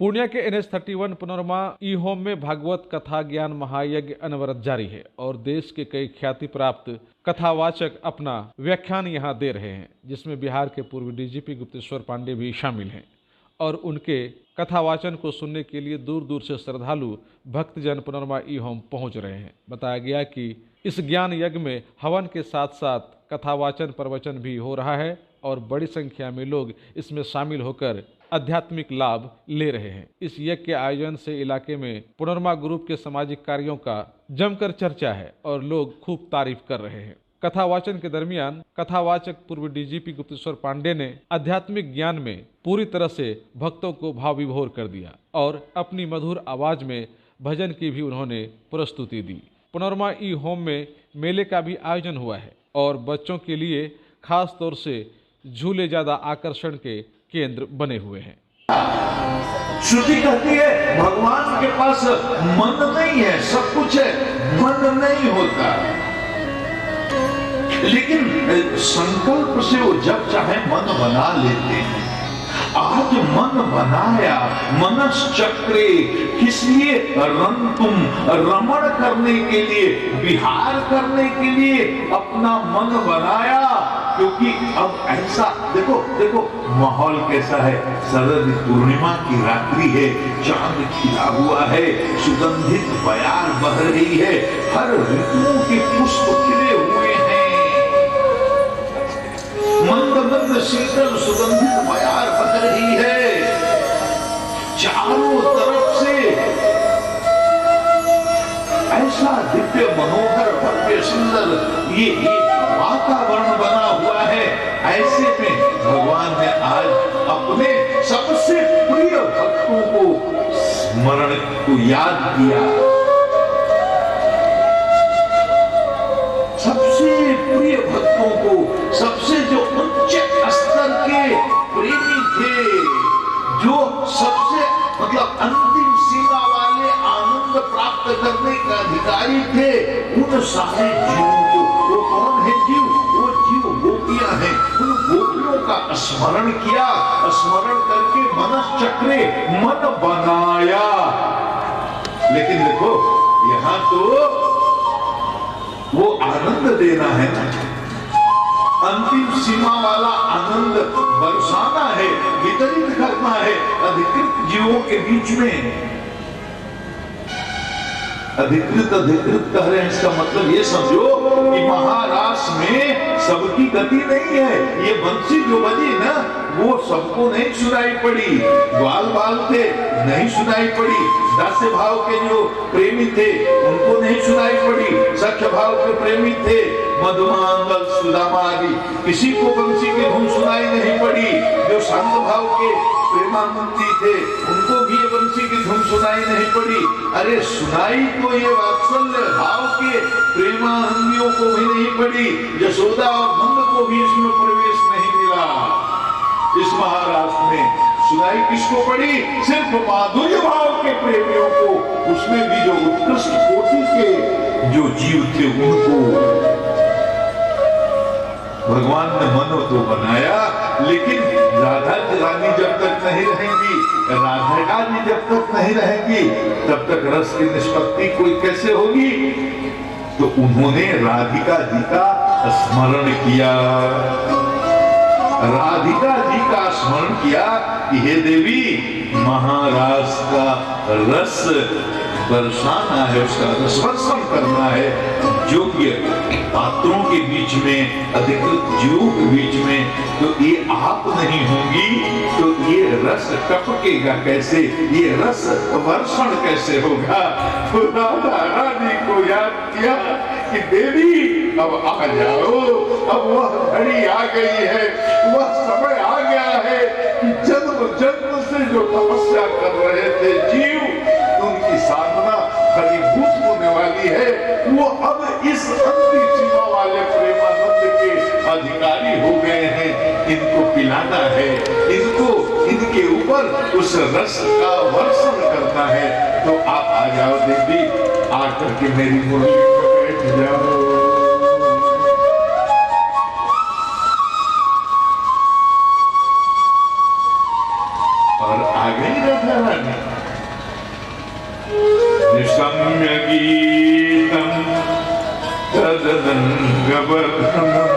पूर्णिया के NH-31 पुनरमा ई home में भागवत कथा ज्ञान महायज्ञ अनवरत जारी है और देश के कई ख्याति प्राप्त कथावाचक अपना व्याख्यान यहां दे रहे हैं, जिसमें बिहार के पूर्व DGP गुप्तेश्वर पांडे भी शामिल हैं और उनके कथावाचन को सुनने के लिए दूर दूर से श्रद्धालु भक्तजन पुनरमा ई होम पहुंच रहे हैं। बताया गया कि इस ज्ञान यज्ञ में हवन के साथ साथ कथावाचन प्रवचन भी हो रहा है और बड़ी संख्या में लोग इसमें शामिल होकर आध्यात्मिक लाभ ले रहे हैं। इस यज्ञ के आयोजन से इलाके में पुनरमा ग्रुप के सामाजिक कार्यों का जमकर चर्चा है और लोग खूब तारीफ कर रहे हैं। कथावाचन के दरमियान कथावाचक पूर्व DGP गुप्तेश्वर पांडे ने आध्यात्मिक ज्ञान में पूरी तरह से भक्तों को भाव विभोर कर दिया और अपनी मधुर आवाज में भजन की भी उन्होंने प्रस्तुति दी। पुनरमा ई होम में मेले का भी आयोजन हुआ है और बच्चों के लिए खास तौर से झूले ज्यादा आकर्षण के केंद्र बने हुए हैं। श्रुति कहती है भगवान के पास मन नहीं है, सब कुछ है, मन नहीं होता, लेकिन संकल्प से वो जब चाहे मन बना लेते हैं। आज मन बनाया, मनश्चक्रे, किस लिए? रंतुम, रमण करने के लिए, विहार करने के लिए अपना मन बनाया। क्योंकि अब ऐसा देखो माहौल कैसा है। शरद पूर्णिमा की रात्रि है, चांद खिला हुआ है, सुगंधित बयार बह रही है, हर ऋतुओं के पुष्प खिले हुए हैं, मंद मंद शीतल सुगंधित बयार बह रही है, चारों तरफ से ऐसा दिव्य मनोहर भव्य सुंदर ये वातावरण बना हुआ है। ऐसे में भगवान ने आज अपने सबसे प्रिय भक्तों को स्मरण को याद किया। सबसे प्रिय भक्तों को, सबसे जो उच्च स्तर के प्रेमी थे, जो सबसे अंतिम सीमा वाले आनंद प्राप्त करने का अधिकारी थे, उन सारे जीवों को, वो कौन है जीव? वो जीव गोपियां हैं। उन गोपियों का स्मरण किया, स्मरण करके मनश्चक्रे, मन बनाया। लेकिन देखो यहाँ तो वो आनंद देना है ना, अंतिम सीमा वाला आनंद बरसाना है, वितरित करना है अधिकृत जीवों के बीच में। अधिकृत कह रहे हैं, इसका मतलब ये समझो कि महाराष्ट्र में सबकी गति नहीं है। ये बंसी जो बजी ना, वो सबको नहीं सुनाई पड़ी। ग्वाल बाल थे, नहीं सुनाई पड़ी। दास्य भाव के जो प्रेमी थे उनको नहीं सुनाई पड़ी। सख्य भाव के प्रेमी थे, मधुमांगल सुदामा आदि, किसी को बंसी की धुन सुनाई नहीं पड़ी। जो शांत भाव के प्रेमानंदी थे उनको भी ये बंसी की धुन सुनाई नहीं पड़ी। अरे सुनाई तो ये वात्सल्य भाव के प्रेमानंदियों को भी नहीं पड़ी। यशोदा और नंद को भी इसमें प्रवेश नहीं मिला। इस महाराष्ट्र में सुनाई किसको पड़ी? सिर्फ माधुर्य भाव के प्रेमियों को, उसमें भी जो उत्कृष्ट कोटि के जो जीव थे उनको भगवान ने मन तो बनाया। लेकिन राधा रानी जब तक नहीं रहेंगी, राधा रानी जब तक नहीं रहेंगी, तब तक रस की निष्पत्ति कोई कैसे होगी? तो उन्होंने राधिका जी का स्मरण किया। राधिका जी का स्मरण किया कि हे देवी, महाराज का रस बरसाना है, उसका रसवर्षण करना है। योग्य पात्रों के बीच में, अधिकृत जीवों के बीच में तो ये आप नहीं होंगी तो ये रस टपकेगा कैसे? ये रस वर्षण कैसे होगा? तो राधा रानी को याद किया कि देवी अब आ जाओ, अब वह घड़ी आ गई है, वह समय आ गया है कि जन्म जन्म से जो तपस्या कर रहे थे जीव, उनकी साधना फलीभूत होने वाली है। वो अब इस अंतिम सीमा वाले प्रेमानंद के अधिकारी हो गए हैं। इनको पिलाना है, इनको इनके ऊपर उस रस का वर्षण करना है। तो आप आ जाओ देवी, आकर के मेरी मुरली में बैठ जाओ। और आ गई राधा रानी। पर नमो